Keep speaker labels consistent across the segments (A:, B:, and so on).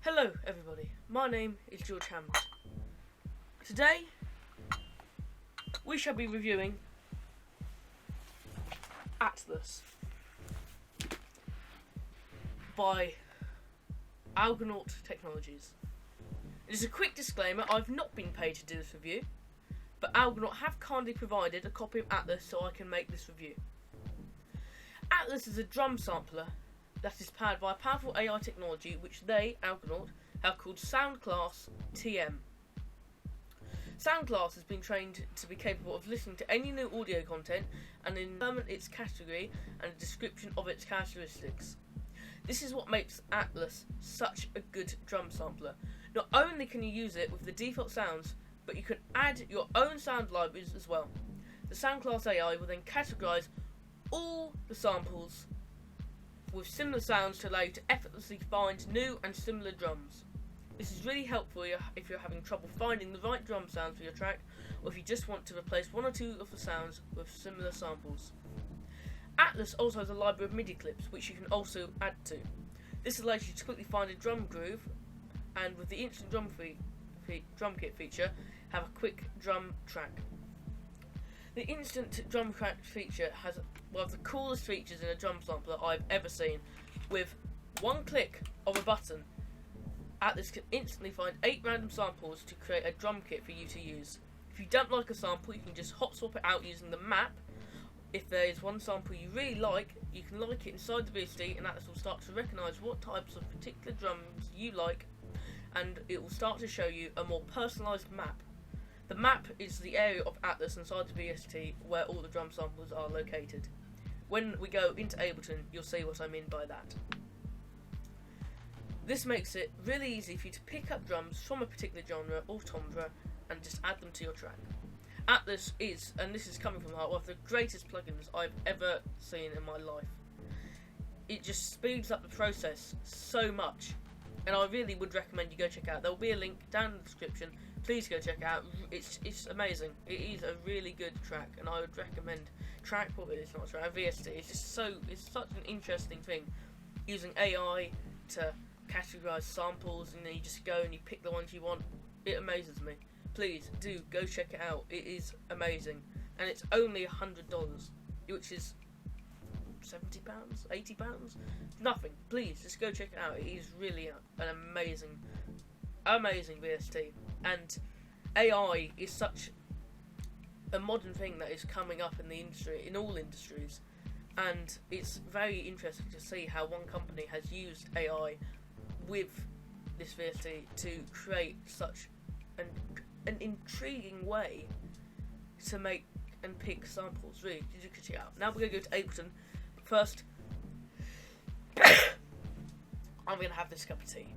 A: Hello everybody, my name is George Hammond. Today we shall be reviewing Atlas by Argonaut Technologies. It is a quick disclaimer, I've not been paid to do this review, but Argonaut have kindly provided a copy of Atlas so I can make this review. Atlas is a drum sampler that is powered by a powerful AI technology which they, Argonaut, have called Sound Class TM. Sound Class has been trained to be capable of listening to any new audio content and determine its category and a description of its characteristics. This is what makes Atlas such a good drum sampler. Not only can you use it with the default sounds, but you can add your own sound libraries as well. The Sound Class AI will then categorise all the samples with similar sounds to allow you to effortlessly find new and similar drums. This is really helpful if you're having trouble finding the right drum sound for your track, or if you just want to replace one or two of the sounds with similar samples. Atlas also has a library of MIDI clips which you can also add to. This allows you to quickly find a drum groove, and with the instant drum kit feature, have a quick drum track. The instant drum track feature has one of the coolest features in a drum sampler I've ever seen. With one click of a button, Atlas can instantly find 8 random samples to create a drum kit for you to use. If you don't like a sample, you can just hot swap it out using the map. If there is one sample you really like, you can like it inside the VST, and Atlas will start to recognise what types of particular drums you like, and it will start to show you a more personalised map. The map is the area of Atlas inside the VST where all the drum samples are located. When we go into Ableton, you'll see what I mean by that. This makes it really easy for you to pick up drums from a particular genre or timbre and just add them to your track. Atlas is, and this is coming from the heart, one of the greatest plugins I've ever seen in my life. It just speeds up the process so much, and I really would recommend you go check it out. There will be a link down in the description. Please go check it out. It's amazing. It is a really good track, and I would recommend it's not a track, VST. It's such an interesting thing, using AI to categorise samples, and then you just go and you pick the ones you want. It amazes me. Please do go check it out. It is amazing, and it's only $100, which is £70, £80, nothing. Please just go check it out. It is really an amazing VST, and AI is such a modern thing that is coming up in the industry, in all industries, and it's very interesting to see how one company has used AI with this VST to create such an intriguing way to make and pick samples. Really, you can check it out. Now we're going to go to Ableton. First, I'm going to have this cup of tea.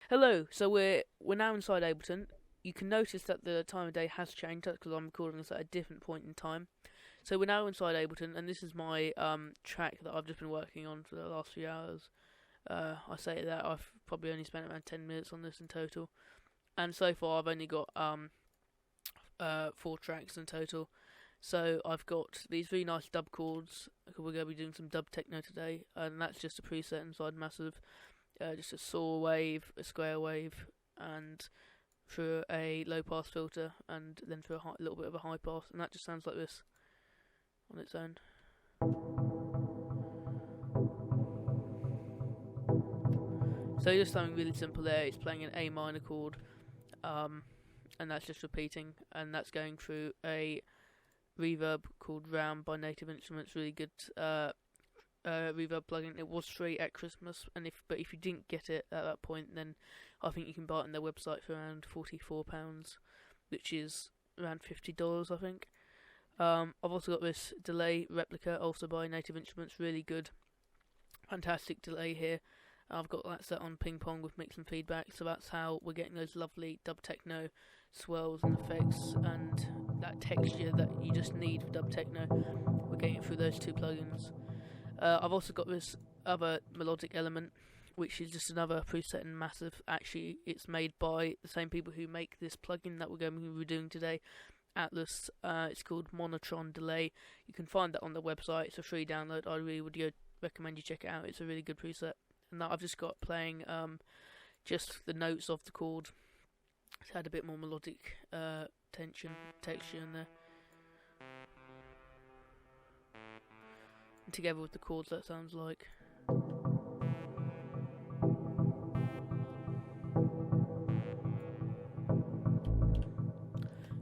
A: Hello, so we're now inside Ableton. You can notice that the time of day has changed, that's because I'm recording this at a different point in time. So we're now inside Ableton, and this is my track that I've just been working on for the last few hours. I say that I've probably only spent around 10 minutes on this in total, and so far I've only got 4 tracks in total. So I've got these really nice dub chords. We're going to be doing some dub techno today, and that's just a preset inside Massive. Just a saw wave, a square wave, and through a low pass filter, and then through a little bit of a high pass, and that just sounds like this on its own. So just something really simple there. It's playing an A minor chord, and that's just repeating, and that's going through a reverb called RAM by Native Instruments. Really good reverb plugin. It was free at Christmas, and if you didn't get it at that point, then I think you can buy it on their website for around £44, which is around $50, I think. I've also got this delay replica, also by Native Instruments. Really good, fantastic delay here. I've got that set on ping pong with mix and feedback, so that's how we're getting those lovely dub techno swells and effects and that texture that you just need for dub techno. We're getting it through those 2 plugins. I've also got this other melodic element, which is just another preset in Massive. Actually, it's made by the same people who make this plugin that we're going to be doing today, Atlas. It's called Monotron Delay. You can find that on the website. It's a free download. I really would recommend you check it out. It's a really good preset. And that I've just got playing just the notes of the chord. It's had a bit more melodic texture in there. And together with the chords, that sounds like.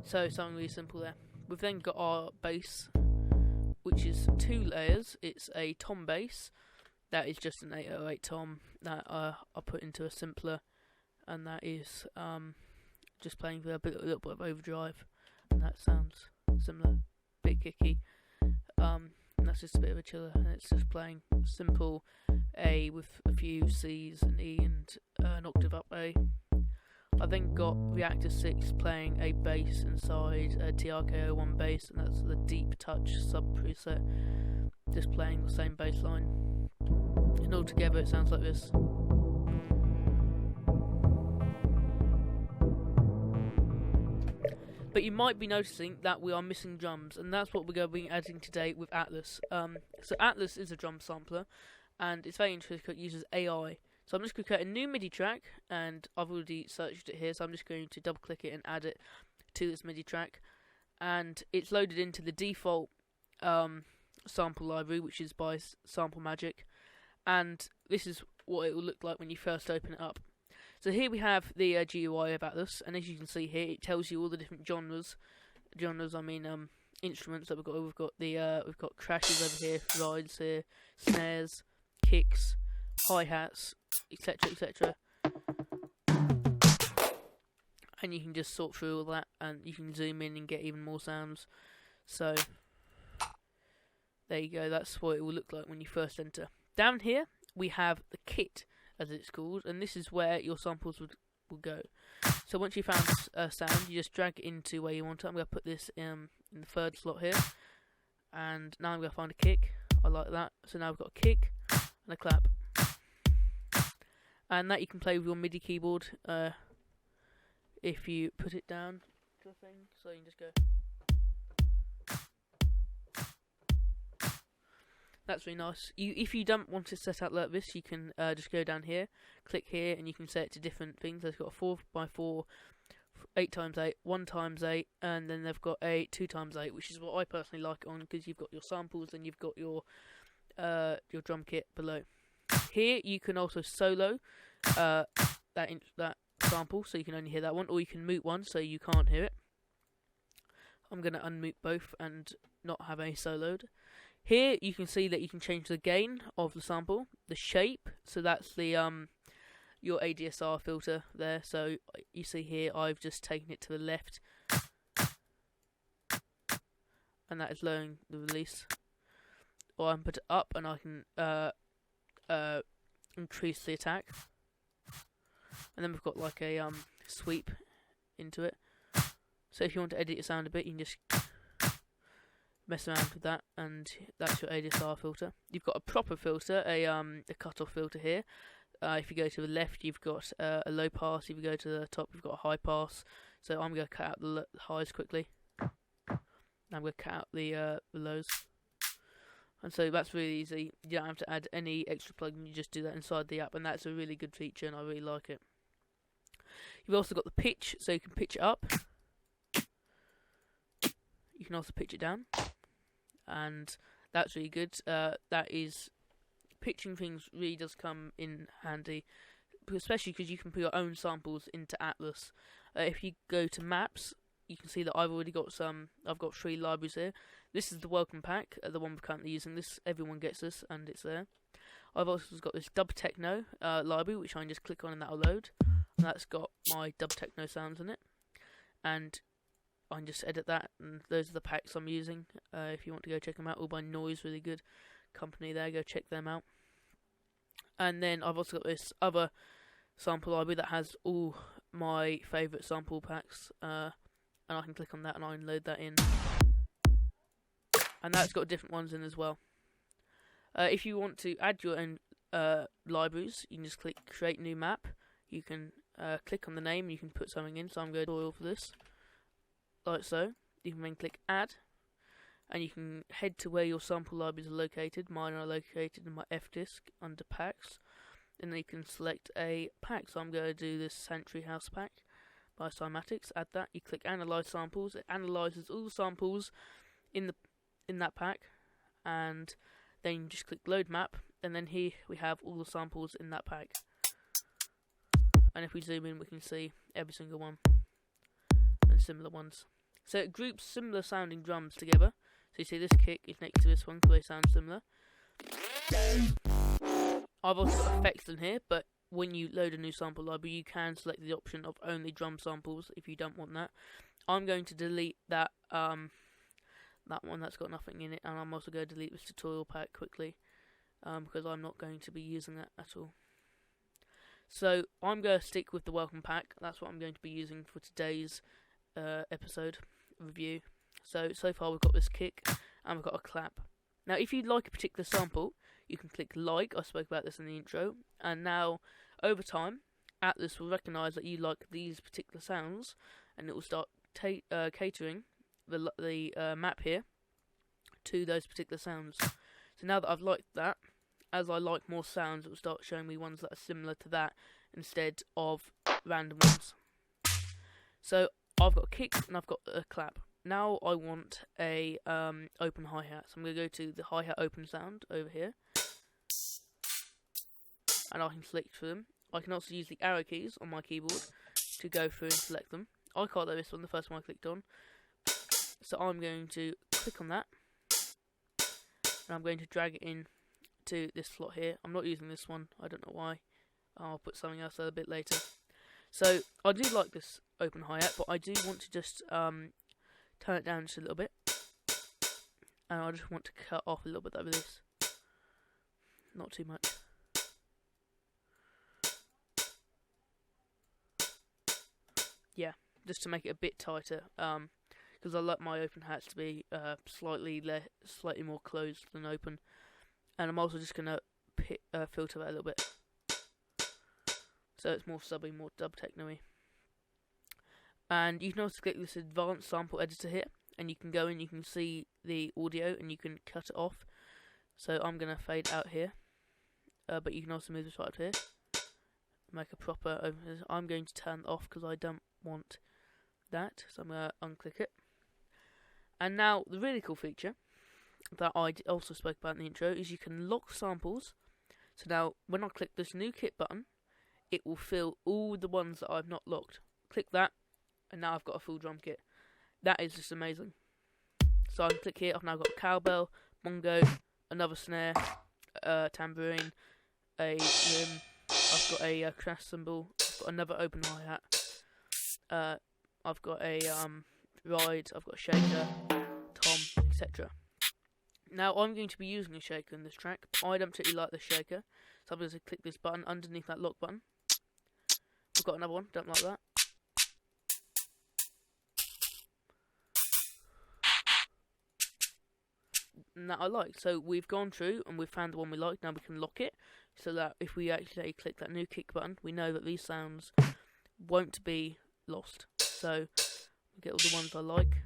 A: So something really simple there. We've then got our bass, which is 2 layers. It's a tom bass. That is just an 808 tom that I put into a simpler, and that is just playing with a little bit of overdrive, and that sounds similar, bit kicky. And that's just a bit of a chiller, and it's just playing simple A with a few C's and E and an octave up A. I've then got Reactor 6 playing a bass inside a TRK01 bass, and that's the Deep Touch sub preset, just playing the same bass line. And all together it sounds like this. But you might be noticing that we are missing drums, and that's what we're going to be adding today with Atlas. So Atlas is a drum sampler, and it's very interesting because it uses AI. So I'm just going to create a new MIDI track, and I've already searched it here, so I'm just going to double click it and add it to this MIDI track. And it's loaded into the default sample library, which is by Sample Magic. And this is what it will look like when you first open it up. So here we have the GUI of Atlas, and as you can see here, it tells you all the different genres. Instruments that we've got. We've got crashes over here, rides here, snares, kicks, hi-hats, etc, etc. And you can just sort through all that, and you can zoom in and get even more sounds. So there you go, that's what it will look like when you first enter. Down here we have the kit, as it's called, and this is where your samples will go. So once you found a sound, you just drag it into where you want it. I'm going to put this in the third slot here, and now I'm going to find a kick. I like that. So now I've got a kick and a clap, and that you can play with your MIDI keyboard if you put it down to a thing. So you can just go. That's really nice. If you don't want it set out like this, you can just go down here, click here, and you can set it to different things. They've got a 4x4, 8x8, 1x8, and then they've got a 2x8, which is what I personally like on, because you've got your samples and you've got your drum kit below. Here you can also solo that sample, so you can only hear that one, or you can mute one, so you can't hear it. I'm going to unmute both and not have any soloed. Here you can see that you can change the gain of the sample, the shape, so that's the your ADSR filter there. So you see here I've just taken it to the left, and that is lowering the release. Or I can put it up and I can increase the attack. And then we've got like a sweep into it. So if you want to edit your sound a bit, you can just mess around with that, and that's your ADSR filter. You've got a proper filter, a cutoff filter here. If you go to the left, you've got a low pass. If you go to the top, you've got a high pass. So I'm going to cut out the highs quickly. I'm going to cut out the lows. And so that's really easy. You don't have to add any extra plugin. You just do that inside the app, and that's a really good feature, and I really like it. You've also got the pitch, so you can pitch it up. You can also pitch it down, and that's really good. That is, pitching things really does come in handy, especially because you can put your own samples into Atlas. If you go to maps, you can see that I've already got some. I've got 3 libraries here. This is the welcome pack, the one we're currently using. This, everyone gets this, and it's there. I've also got this dub techno library, which I can just click on and that'll load. And that's got my dub techno sounds in it, and I can just edit that, and those are the packs I'm using. If you want to go check them out, all by Noise, really good company there, go check them out. And then I've also got this other sample library that has all my favourite sample packs, and I can click on that and I can load that in. And that's got different ones in as well. If you want to add your own libraries, you can just click Create New Map. You can click on the name, you can put something in, so I'm going to oil for this. Like so. You can then click Add, and you can head to where your sample libraries are located. Mine are located in my F disk under packs, and then you can select a pack. So I'm going to do this Sanctuary House pack by Cymatics. Add that. You click Analyze Samples. It analyzes all the samples in that pack, and then you just click Load Map, and then here we have all the samples in that pack. And if we zoom in, we can see every single one and similar ones. So it groups similar sounding drums together. So you see this kick is next to this one because they sound similar. I've also got effects in here, but when you load a new sample library, you can select the option of only drum samples if you don't want that. I'm going to delete that that one that's got nothing in it, and I'm also going to delete this tutorial pack quickly because I'm not going to be using that at all. So I'm going to stick with the welcome pack. That's what I'm going to be using for today's episode review. So far we've got this kick and we've got a clap. Now if you like a particular sample, you can click like. I spoke about this in the intro, and now over time Atlas will recognise that you like these particular sounds, and it will start catering the map here to those particular sounds. So now that I've liked that, as I like more sounds, it will start showing me ones that are similar to that instead of random ones. So I've got a kick and I've got a clap. Now I want a open hi-hat. So I'm going to go to the hi-hat open sound over here, and I can select for them. I can also use the arrow keys on my keyboard to go through and select them. I can't do this one, the first one I clicked on. So I'm going to click on that, and I'm going to drag it in to this slot here. I'm not using this one, I don't know why. I'll put something else there a bit later. So I do like this open hi-hat, but I do want to just turn it down just a little bit, and I just want to cut off a little bit of this, not too much. Yeah, just to make it a bit tighter, because I like my open hats to be slightly more closed than open. And I'm also just going to filter that a little bit, so it's more subby, more dub techno-y. And you can also click this advanced sample editor here, and you can go in, you can see the audio, and you can cut it off. So I'm going to fade out here, but you can also move this right up here, make a proper. I'm going to turn it off because I don't want that, so I'm going to unclick it. And now the really cool feature that I also spoke about in the intro is you can lock samples. So now when I click this new kit button, it will fill all the ones that I've not locked. Click that, and now I've got a full drum kit. That is just amazing. So I can click here, I've now got a cowbell, bongo, another snare, tambourine, a rim, I've got a crash cymbal, I've got another open hi-hat, I've got a ride, I've got a shaker, tom, etc. Now I'm going to be using a shaker in this track, but I don't particularly like the shaker, so I'm going to click this button underneath that lock button. I've got another one, don't like that. And that I like. So we've gone through and we've found the one we like. Now we can lock it, so that if we actually click that new kick button, we know that these sounds won't be lost. So we get all the ones I like.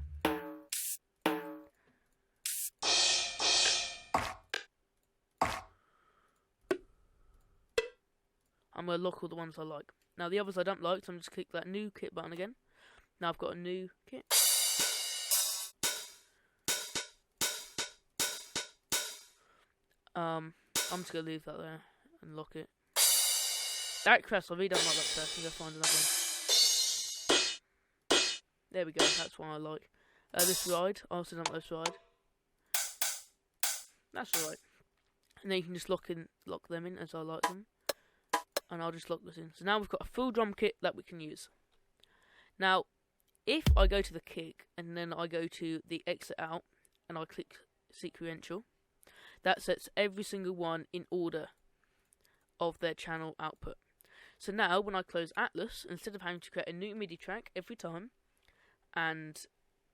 A: I'm going to lock all the ones I like. Now the others I don't like, so I'm just click that new kit button again. Now I've got a new kit. I'm just going to leave that there and lock it. That crest, I really don't like that crest. I'm going to find another one. There we go, that's one I like. This ride, I also don't like this ride. That's alright. And then you can just lock them in as I like them. And I'll just lock this in. So now we've got a full drum kit that we can use. Now, if I go to the kick and then I go to the exit out and I click sequential, that sets every single one in order of their channel output. So now when I close Atlas, instead of having to create a new MIDI track every time and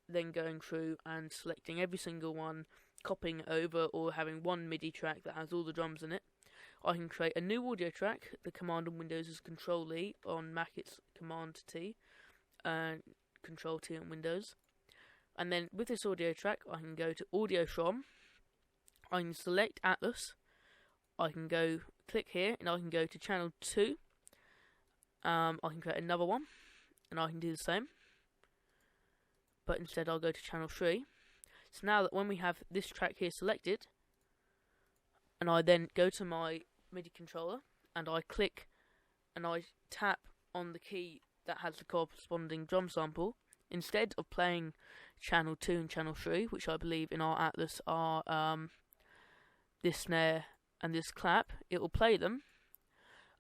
A: then going through and selecting every single one, copying it over, or having one MIDI track that has all the drums in it, I can create a new audio track. The command on Windows is Control E, on Mac it's Command T, and Control T on Windows. And then with this audio track, I can go to audio from, I can select Atlas, I can go click here and I can go to channel 2, I can create another one and I can do the same, but instead I'll go to channel 3. So now that when we have this track here selected, and I then go to my MIDI controller and I click and I tap on the key that has the corresponding drum sample, instead of playing channel 2 and channel 3, which I believe in our Atlas are this snare and this clap, it will play them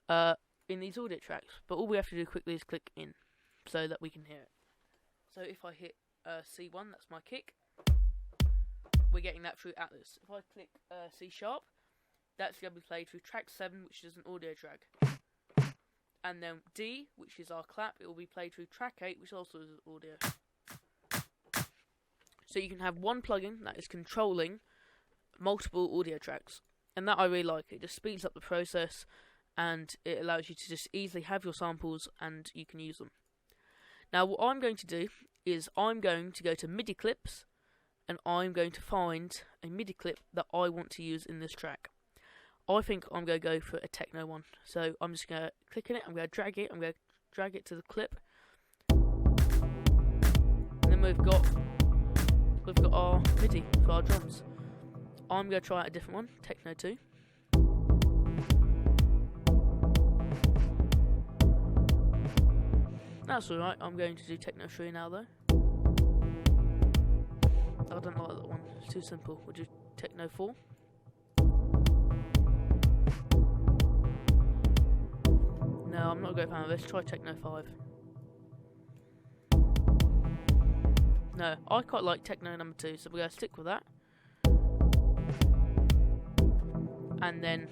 A: in these audio tracks. But all we have to do quickly is click in so that we can hear it. So if I hit C1, that's my kick, we're getting that through Atlas. If I click C sharp, that's going to be played through track 7, which is an audio track. And then D, which is our clap, it will be played through track 8, which also is audio. So you can have one plugin that is controlling multiple audio tracks. And that I really like. It just speeds up the process and it allows you to just easily have your samples and you can use them. Now what I'm going to do is I'm going to go to MIDI clips and I'm going to find a MIDI clip that I want to use in this track. I think I'm going to go for a techno one. So I'm just going to click on it, I'm going to drag it to the clip. And then we've got our MIDI for our drums. I'm going to try out a different one, techno 2. That's alright, I'm going to do techno 3 now though. I don't like that one, it's too simple. We'll do techno 4. No, I'm not a great fan of this. Try Techno 5. No, I quite like Techno number 2, so we're going to stick with that. And then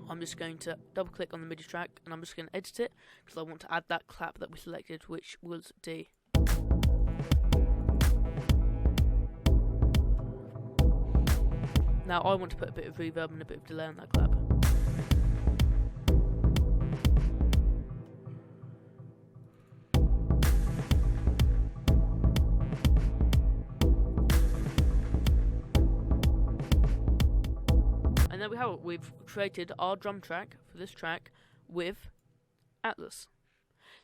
A: I'm just going to double click on the MIDI track and I'm just going to edit it because I want to add that clap that we selected, which was D. Now I want to put a bit of reverb and a bit of delay on that clap. And there we have it. We've created our drum track for this track with Atlas.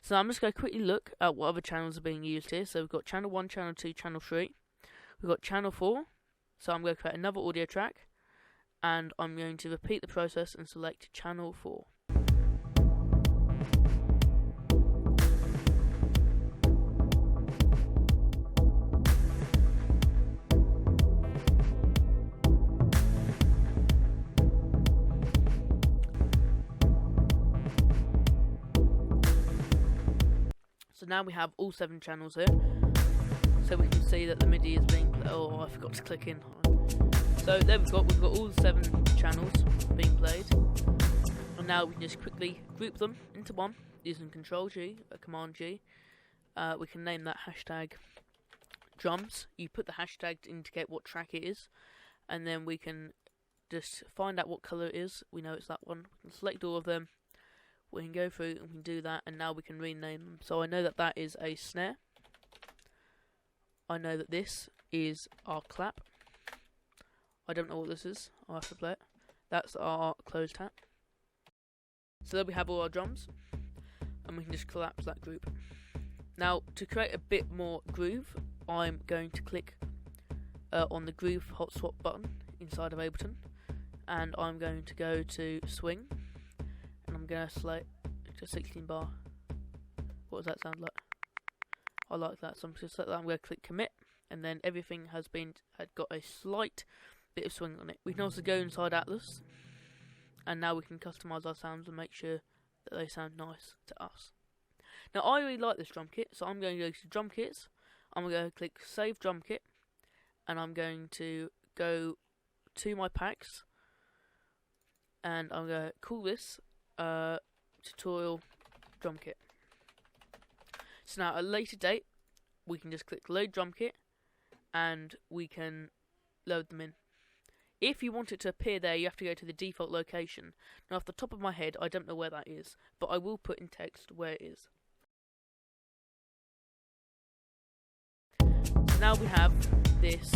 A: So I'm just going to quickly look at what other channels are being used here. So we've got channel 1, channel 2, channel 3. We've got channel 4. So I'm going to create another audio track. And I'm going to repeat the process and select channel 4. So now we have all 7 channels here, so we can see that the MIDI is being played. Oh, I forgot to click in. So there we've got all 7 channels being played, and now we can just quickly group them into one using Control G, Command G. We can name that hashtag drums. You put the hashtag to indicate what track it is, and then we can just find out what colour it is. We know it's that one. We can select all of them. We can go through and we can do that, and now we can rename them. So I know that that is a snare. I know that this is our clap. I don't know what this is. I'll have to play it. That's our closed hat. So there we have all our drums, and we can just collapse that group. Now, to create a bit more groove, I'm going to click on the groove hot swap button inside of Ableton, and I'm going to go to swing. And I'm going to select just 16 bar. What does that sound like? I like that, so I'm just going to select that. I'm going to click commit, and then everything had got a slight bit of swing on it. We can also go inside Atlas, and now we can customize our sounds and make sure that they sound nice to us. Now I really like this drum kit, so I'm going to go to drum kits. I'm going to click save drum kit, and I'm going to go to my packs, and I'm going to call this tutorial drum kit. So now at a later date we can just click load drum kit and we can load them in. If you want it to appear there, you have to go to the default location. Now off the top of my head I don't know where that is, but I will put in text where it is. So now we have this,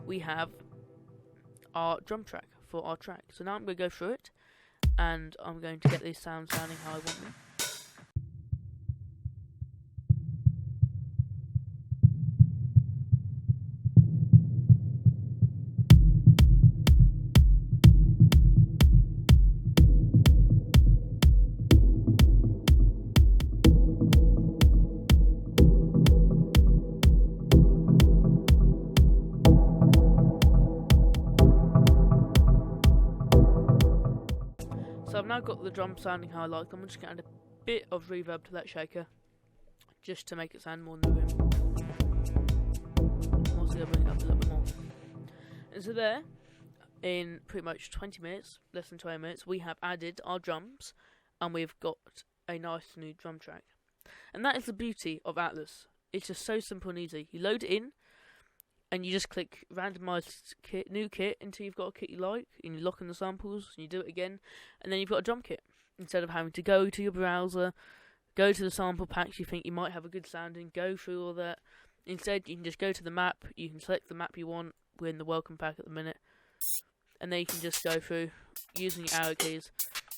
A: we have our drum track for our track. So now I'm going to go through it, and I'm going to get these sounds sounding how I want them. So I've now got the drum sounding how I like them. I'm just going to add a bit of reverb to that shaker, just to make it sound more in the room. Also, I'll bring it up a little bit more. And so there, in pretty much 20 minutes, less than 20 minutes, we have added our drums, and we've got a nice new drum track. And that is the beauty of Atlas. It's just so simple and easy. You load it in, and you just click randomize kit, new kit, until you've got a kit you like, and you lock in the samples, and you do it again, and then you've got a drum kit. Instead of having to go to your browser, go to the sample packs you think you might have a good sound in, go through all that. Instead, you can just go to the map, you can select the map you want. We're in the welcome pack at the minute. And then you can just go through, using your arrow keys,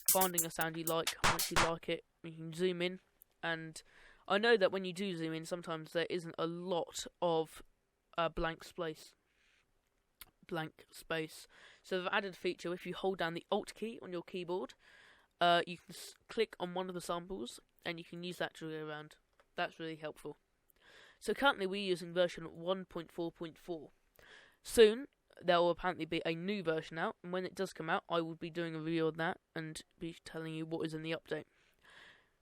A: finding a sound you like. Once you like it, you can zoom in. And I know that when you do zoom in, sometimes there isn't a lot of blank space. So they've added a feature. If you hold down the Alt key on your keyboard, you can click on one of the samples, and you can use that to go around. That's really helpful. So currently we're using version 1.4.4. Soon there will apparently be a new version out, and when it does come out, I will be doing a review on that and be telling you what is in the update.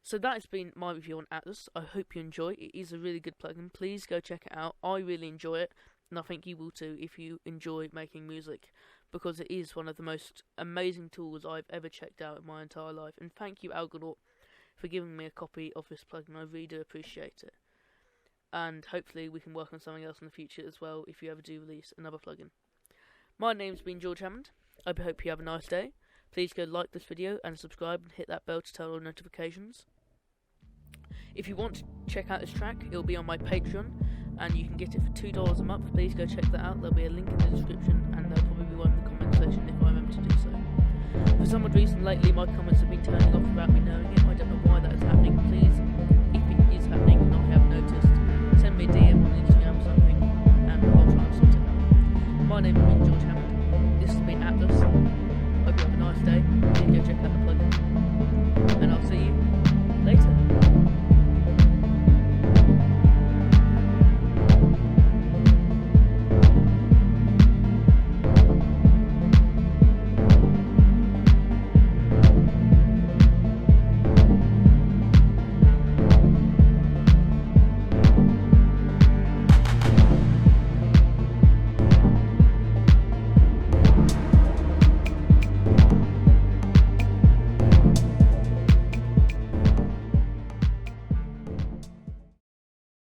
A: So that has been my review on Atlas. I hope you enjoy. It is a really good plugin. Please go check it out. I really enjoy it, and I think you will too if you enjoy making music, because it is one of the most amazing tools I've ever checked out in my entire life. And thank you, Algonaut, for giving me a copy of this plugin. I really do appreciate it. And hopefully we can work on something else in the future as well if you ever do release another plugin. My name's been George Hammond. I hope you have a nice day. Please go like this video and subscribe and hit that bell to turn on notifications. If you want to check out this track, it will be on my Patreon, and you can get it for $2 a month. Please go check that out. There'll be a link in the description, and there'll probably be one in the comment section if I remember to do so. For some odd reason, lately my comments have been turning off without me knowing it. I don't know why that is happening. Please, if it is happening and I have noticed, send me a DM on Instagram or something, and I'll try and sort it out. My name is George.